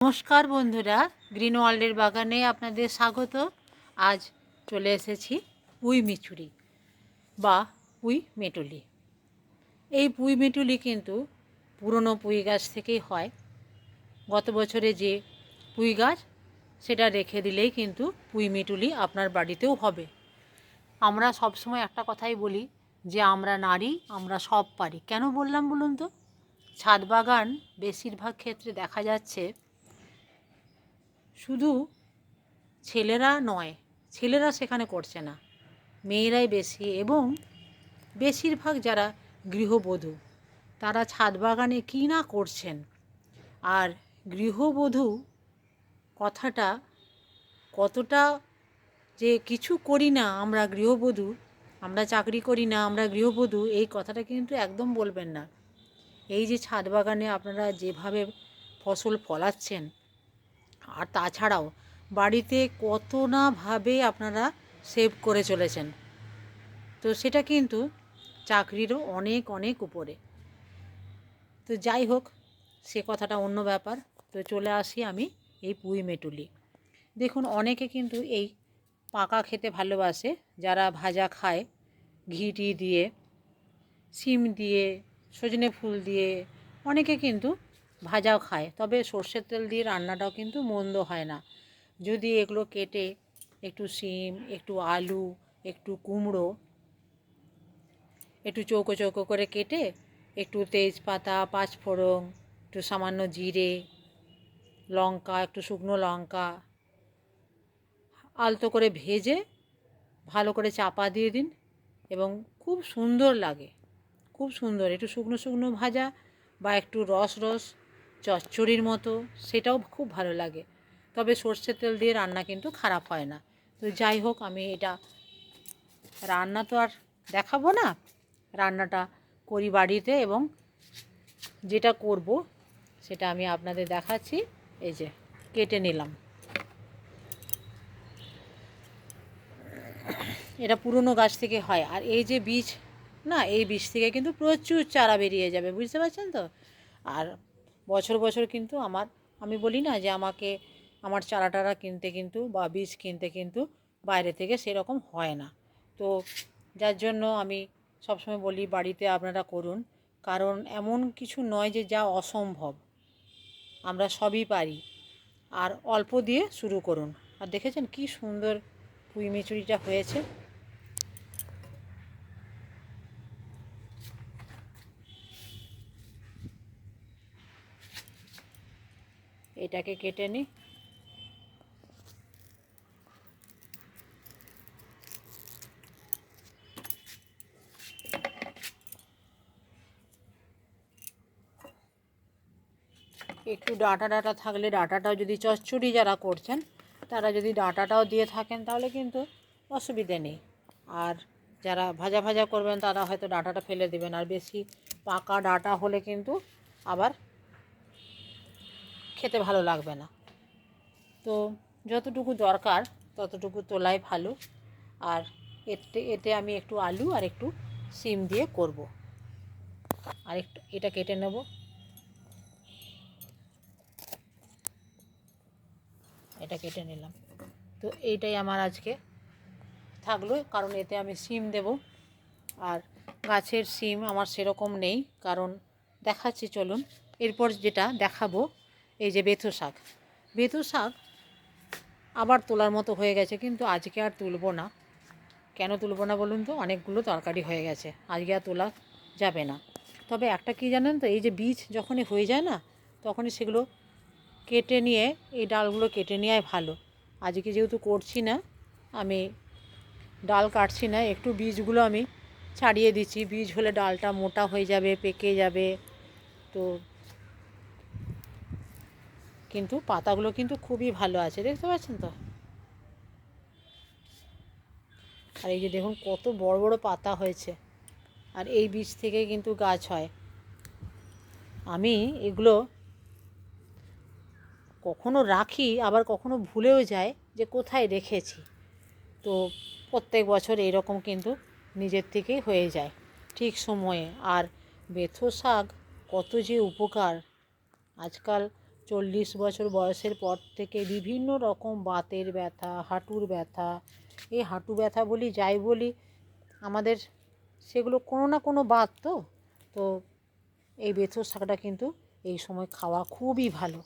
নমস্কার বন্ধুরা, গ্রিন ওয়ার্ল্ডের বাগানে আপনাদের স্বাগত। আজ চলে এসেছি পুঁই মিচুরি বা পুঁই মেটুলি। এই পুঁই মেটুলি কিন্তু পুরনো পুঁই গাছ থেকেই হয়। গত বছরে যে পুঁই গাছ সেটা রেখে দিলেই কিন্তু পুঁই মেটুলি আপনার বাড়িতেও হবে। আমরা সবসময় একটা কথাই বলি যে আমরা নারী, আমরা সব পারি। কেন বললাম বলুন তো? ছাদ বাগান বেশিরভাগ ক্ষেত্রে দেখা যাচ্ছে শুধু ছেলেরা নয়, ছেলেরা সেখানে করছে না, মেয়েরাই বেশি। এবং বেশিরভাগ যারা গৃহবধূ তারা ছাদ বাগানে কী না করছেন। আর গৃহবধূ কথাটা কতটা যে কিছু করি না আমরা গৃহবধূ, আমরা চাকরি করি না, আমরা গৃহবধূ, এই কথাটা কিন্তু একদম বলবেন না। এই যে ছাদ বাগানে আপনারা যেভাবে ফসল ফলাচ্ছেন, আর তাছাড়াও বাড়িতে কত না ভাবে আপনারা সেভ করে চলেছেন, তো সেটা কিন্তু চাকরিরও অনেক অনেক উপরে। তো যাই হোক, সে কথাটা অন্য ব্যাপার। তো চলে আসি আমি এই পুঁই মেটুলি। দেখুন, অনেকে কিন্তু এই পাকা খেতে ভালোবাসে, যারা ভাজা খায় ঘি টি দিয়ে, শিম দিয়ে, সজনে ফুল দিয়ে, অনেকে কিন্তু ভাজাও খায়। তবে সর্ষের তেল দিয়ে রান্নাটাও কিন্তু মন্দ হয় না। যদি এগুলো কেটে একটু শিম, একটু আলু, একটু কুমড়ো একটু চৌকো চৌকো করে কেটে, একটু তেজপাতা, পাঁচফোড়ন, একটু সামান্য জিরে, লঙ্কা, একটু শুকনো লঙ্কা আলতো করে ভেজে ভালো করে চাপা দিয়ে দিন, এবং খুব সুন্দর লাগে, খুব সুন্দর। একটু শুকনো শুকনো ভাজা বা একটু রস রস চচ্চড়ির মতো, সেটাও খুব ভালো লাগে। তবে সর্ষের তেল দিয়ে রান্না কিন্তু খারাপ হয় না। তো যাই হোক, আমি এটা রান্না তো আর দেখাবো না, রান্নাটা করি বাড়িতে, এবং যেটা করব সেটা আমি আপনাদের দেখাচ্ছি। এই যে কেটে নিলাম, এটা পুরনো গাছ থেকে হয়। আর এই যে বীজ, না, এই বীজ থেকে কিন্তু প্রচুর চারা বেরিয়ে যাবে, বুঝতে পারছেন তো? আর বছর বছর কিন্তু আমি বলি না যে আমাকে আমার চারা টারা কিনতে কিন্তু বা বীজ কিনতে কিন্তু বাইরে থেকে সেরকম হয় না। তো যার জন্য আমি সবসময় বলি বাড়িতে আপনারা করুন, কারণ এমন কিছু নয় যে যা অসম্ভব, আমরা সবই পারি। আর অল্প দিয়ে শুরু করুন। আর দেখেছেন কি সুন্দর পুঁই মিচুরিটা হয়েছে। এটাকে কেটে নিই। একটু ডাঁটা ডাঁটা থাকলে, ডাঁটাটাও যদি চচ্চড়ি যারা করছেন তারা যদি ডাঁটাটাও দিয়ে থাকেন তাহলে কিন্তু অসুবিধে নেই। আর যারা ভাজা ভাজা করবেন তারা হয়তো ডাঁটাটা ফেলে দেবেন। আর বেশি পাকা ডাঁটা হলে কিন্তু আবার খেতে ভালো লাগবে না। তো যতটুকু দরকার ততটুকু তোলাই ভালো। আর এতে আমি একটু আলু আর একটু শিম দিয়ে করব। আর একটু এটা কেটে নেব। এটা কেটে নিলাম। তো এইটাই আমার আজকে থাকলো, কারণ এতে আমি শিম দেব। আর গাছের শিম আমার সেরকম নেই, কারণ দেখাচ্ছি চলুন। এরপর যেটা দেখাবো, এই যে বেথো শাক। বেথো শাক আবার তোলার মতো হয়ে গেছে, কিন্তু আজকে আর তুলবো না। কেন তুলবো না বলুন তো? অনেকগুলো তরকারি হয়ে গেছে, আজকে আর তোলা যাবে না। তবে একটা কি জানেন তো, এই যে বীজ যখনই হয়ে যায় না, তখনই সেগুলো কেটে নিয়ে, এই ডালগুলো কেটে নেওয়াই ভালো। আজকে যেহেতু করছি না, আমি ডাল কাটছি না, একটু বীজগুলো আমি ছাড়িয়ে দিচ্ছি। বীজ হলে ডালটা মোটা হয়ে যাবে, পেকে যাবে। তো কিন্তু পাতাগুলো কিন্তু খুবই ভালো আছে, দেখতে পাচ্ছেন তো? আর এই যে দেখুন কত বড় বড় পাতা হয়েছে। আর এই বীজ থেকে কিন্তু গাছ হয়। আমি এগুলো কখনো রাখি, আবার কখনো ভুলেও যায় যে কোথায় রেখেছি। তো প্রত্যেক বছর এরকম কিন্তু নিজের থেকেই হয়ে যায় ঠিক সময়ে। আর বেথো শাক কত যে উপকার, আজকাল 40 বছর বয়সের পর থেকে বিভিন্ন রকম বাতের ব্যথা, হাঁটুর ব্যথা, এই হাঁটু ব্যথা বলি যাই বলি আমাদের সেগুলো কোনো না কোনো বাত তো এই বেথর শাকটা কিন্তু এই সময় খাওয়া খুবই ভালো,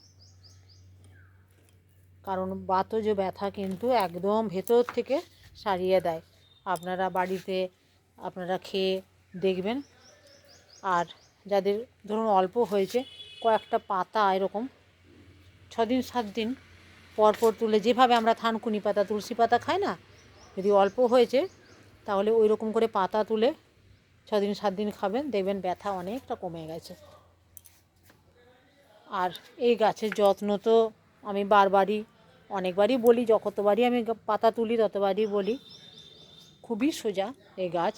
কারণ বাতজ ব্যথা কিন্তু একদম ভেতর থেকে সারিয়ে দেয়। আপনারা বাড়িতে আপনারা খেয়ে দেখবেন। আর যাদের ধরুন অল্প হয়েছে, কয়েকটা পাতা এরকম 6 দিন 7 দিন পর পর তুলে, যেভাবে আমরা থানকুনি পাতা, তুলসী পাতা খাই না, যদি অল্প হয়েছে তাহলে ওই রকম করে পাতা তুলে 6 দিন 7 দিন খাবেন, দেখবেন ব্যথা অনেকটা কমে গেছে। আর এই গাছের যত্ন তো আমি অনেকবারই বলি, যতবারই আমি পাতা তুলি ততবারই বলি, খুবই সোজা এই গাছ।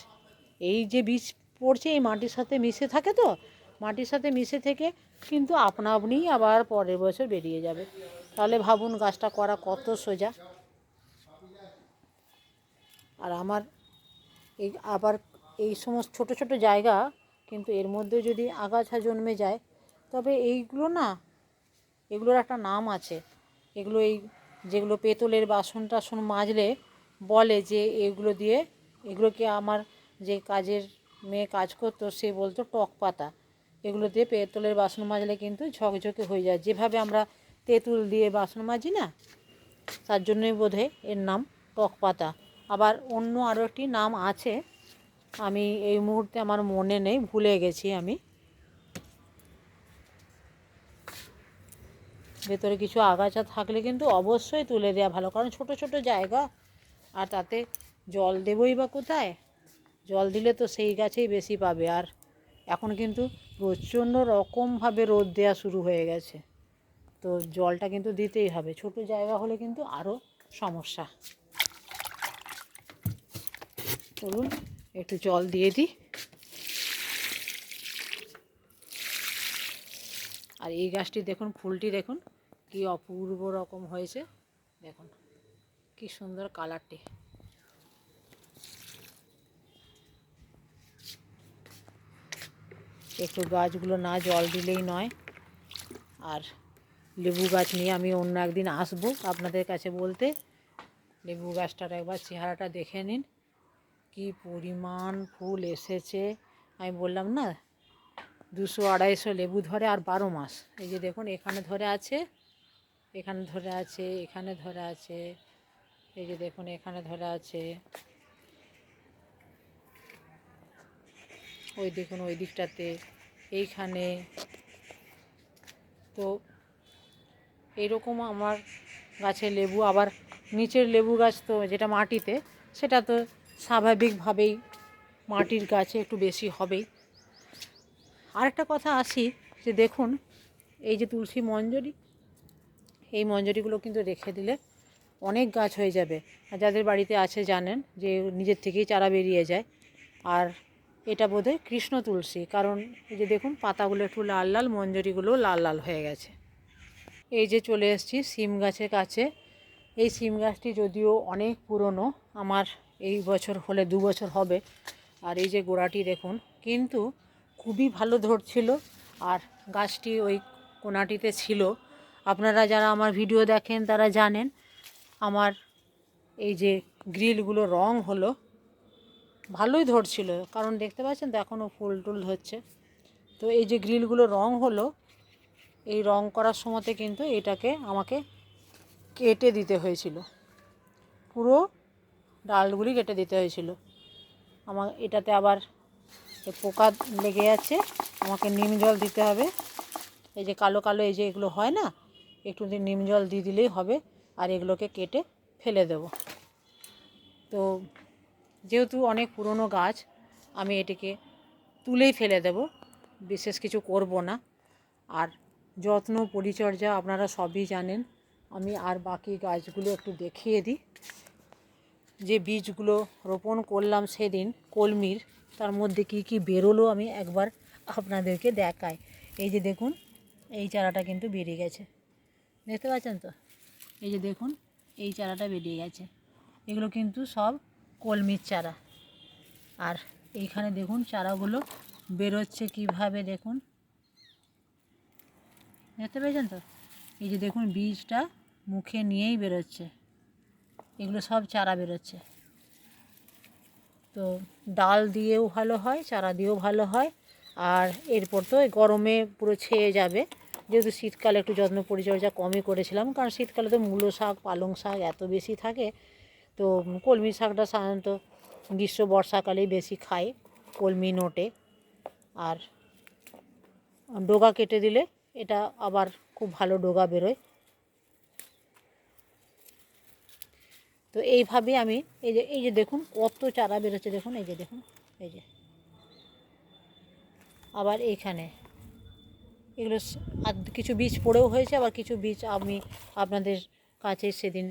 এই যে বীজ পড়ছে এই মাটির সাথে মিশে থাকে, তো মাটির সাথে মিশে থেকে কিন্তু আপনা আপনিই আবার পরের বছর বেরিয়ে যাবে। তাহলে ভাবুন গাছটা করা কত সোজা। আর আমার এই সমস্ত ছোট ছোট জায়গা, কিন্তু এর মধ্যে যদি আগাছা জন্মে যায় তবে এগুলোর একটা নাম আছে। যেগুলো পেতলের বাসন টাসন মাজলে বলে যে এগুলোকে আমার যে কাজের মেয়ে কাজ করতো সে বলতো টক পাতা। এগুলো দিয়ে পেতলের বাসন মাজলে কিন্তু ঝকঝকে হয়ে যায়, যেভাবে আমরা তেঁতুল দিয়ে বাসন মাজি না, তার জন্যই বোধহয় এর নাম টক পাতা। আবার অন্য আরও একটি নাম আছে, আমি এই মুহূর্তে আমার মনে নেই, ভুলে গেছি আমি। ভেতরে কিছু আগাছা থাকলে কিন্তু অবশ্যই তুলে দেওয়া ভালো, কারণ ছোট ছোট জায়গা, আর তাতে জল দেবই বা কোথায়? জল দিলে তো সেই গাছেই বেশি পাবে। আর এখন কিন্তু প্রচণ্ড রকমভাবে রোদ দেওয়া শুরু হয়ে গেছে, তো জলটা কিন্তু দিতেই হবে। ছোট জায়গা হলে কিন্তু আরও সমস্যা। চলুন একটু জল দিয়ে দিই। আর এই গাছটি দেখুন, ফুলটি দেখুন কি অপূর্ব রকম হয়েছে, দেখুন কি সুন্দর কালারটি। একটু গাছগুলো না জল দিলেই নয়। আর লেবু গাছ নিয়ে আমি অন্য একদিন আসবো আপনাদের কাছে বলতে। লেবু গাছটার একবার চেহারাটা দেখে নিন, কি পরিমাণ ফুল এসেছে। আমি বললাম না 200-250 লেবু ধরে, আর 12 মাস। এই যে দেখুন এখানে ধরে আছে, এখানে ধরে আছে, এখানে ধরে আছে, এই যে দেখুন এখানে ধরে আছে, ওই দেখুন ওই দিকটাতে, এইখানে। তো এইরকম আমার গাছে লেবু। আবার নিচের লেবু গাছ তো যেটা মাটিতে, সেটা তো স্বাভাবিকভাবেই মাটির গাছে একটু বেশি হবেই। আরেকটা কথা আসি, যে দেখুন এই যে তুলসী মঞ্জরি, এই মঞ্জরিগুলো কিন্তু রেখে দিলে অনেক গাছ হয়ে যাবে। আর যাদের বাড়িতে আছে জানেন যে নিজের থেকেই চারা বেরিয়ে যায়। আর এটা বোধহয় কৃষ্ণ তুলসী, কারণ এই যে দেখুন পাতাগুলো একটু লাল লাল, মঞ্জরিগুলো লাল লাল হয়ে গেছে। এই যে চলে এসেছি সিম গাছের কাছে। এই সিম গাছটি যদিও অনেক পুরনো, আমার এই বছর হলে 2 বছর হবে। আর এই যে গোড়াটি দেখুন, কিন্তু খুবই ভালো ধরছিল। আর গাছটি ওই কোনাটিতে ছিল। আপনারা যারা আমার ভিডিও দেখেন তারা জানেন আমার এই যে গ্রিলগুলো রং হলো, ভালোই ধরছিল, কারণ দেখতে পাচ্ছেন তো এখনও ফুল টুল হচ্ছে। তো এই যে গ্রিলগুলো রং হলো, এই রং করার সময়তে কিন্তু এটাকে আমাকে কেটে দিতে হয়েছিল, পুরো ডালগুলি কেটে দিতে হয়েছিল। আমার এটাতে আবার পোকা লেগে যাচ্ছে, আমাকে নিম জল দিতে হবে। এই যে কালো কালো এই যে এগুলো হয় না, একটু নিম জল দিয়ে দিলেই হবে। আর এগুলোকে কেটে ফেলে দেব। তো যেহেতু অনেক পুরনো গাছ, আমি এটিকে তুলেই ফেলে দেব, বিশেষ কিছু করব না। আর যত্ন পরিচর্যা আপনারা সবই জানেন। আমি আর বাকি গাছগুলো একটু দেখিয়ে দিই। যে বীজগুলো রোপণ করলাম সেদিন কলমির, তার মধ্যে কি কি বেরোলো আমি একবার আপনাদেরকে দেখাই। এই যে দেখুন এই চারাটা কিন্তু বেরিয়ে গেছে, দেখতে পাচ্ছেন তো? এই যে দেখুন এই চারাটা বেরিয়ে গেছে, এগুলো কিন্তু সব কলমির চারা। আর এইখানে দেখুন চারাগুলো বেরোচ্ছে কিভাবে, দেখুন, দেখতে পেয়েছেন তো? এই যে দেখুন বীজটা মুখে নিয়েই বেরোচ্ছে, এগুলো সব চারা বেরোচ্ছে। তো ডাল দিয়েও ভালো হয়, চারা দিয়েও ভালো হয়। আর এরপর তো গরমে পুরো ছেয়ে যাবে, যেহেতু শীতকালে একটু যত্ন পরিচর্যা কমই করেছিলাম, কারণ শীতকালে তো মূলো শাক পালং শাক এত বেশি থাকে। তো কলমি শাকটা সাধারণত গ্রীষ্ম বর্ষাকালেই বেশি খাই, কলমি নোটে। আর ডগা কেটে দিলে এটা আবার খুব ভালো ডগা বেরোয়। তো এইভাবে আমি এই যে দেখুন কত চারা বেরোচ্ছে, দেখুন এই যে দেখুন, এই যে আবার এইখানে এগুলো আর কিছু বীজ পড়েও হয়েছে, আবার কিছু বীজ আমি আপনাদের কাছে সেদিন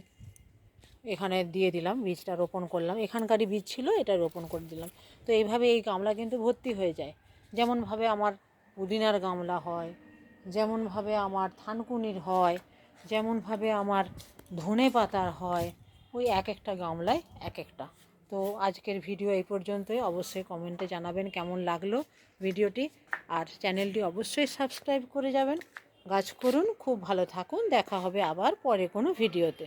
এখানে দিয়ে দিলাম, বীজটা রোপণ করলাম, এখানকারই বীজ ছিল, এটা রোপণ করে দিলাম। তো এইভাবে এই গামলা কিন্তু ভর্তি হয়ে যায়। যেমনভাবে আমার পুদিনার গামলা হয়, যেমনভাবে আমার থানকুনির হয়, যেমনভাবে আমার ধনে পাতার হয়, ওই এক একটা গামলায় এক একটা। তো আজকের ভিডিও এই পর্যন্তই। অবশ্যই কমেন্টে জানাবেন কেমন লাগলো ভিডিওটি, আর চ্যানেলটি অবশ্যই সাবস্ক্রাইব করে যাবেন। গাছ করুন, খুব ভালো থাকুন, দেখা হবে আবার পরে কোনো ভিডিওতে।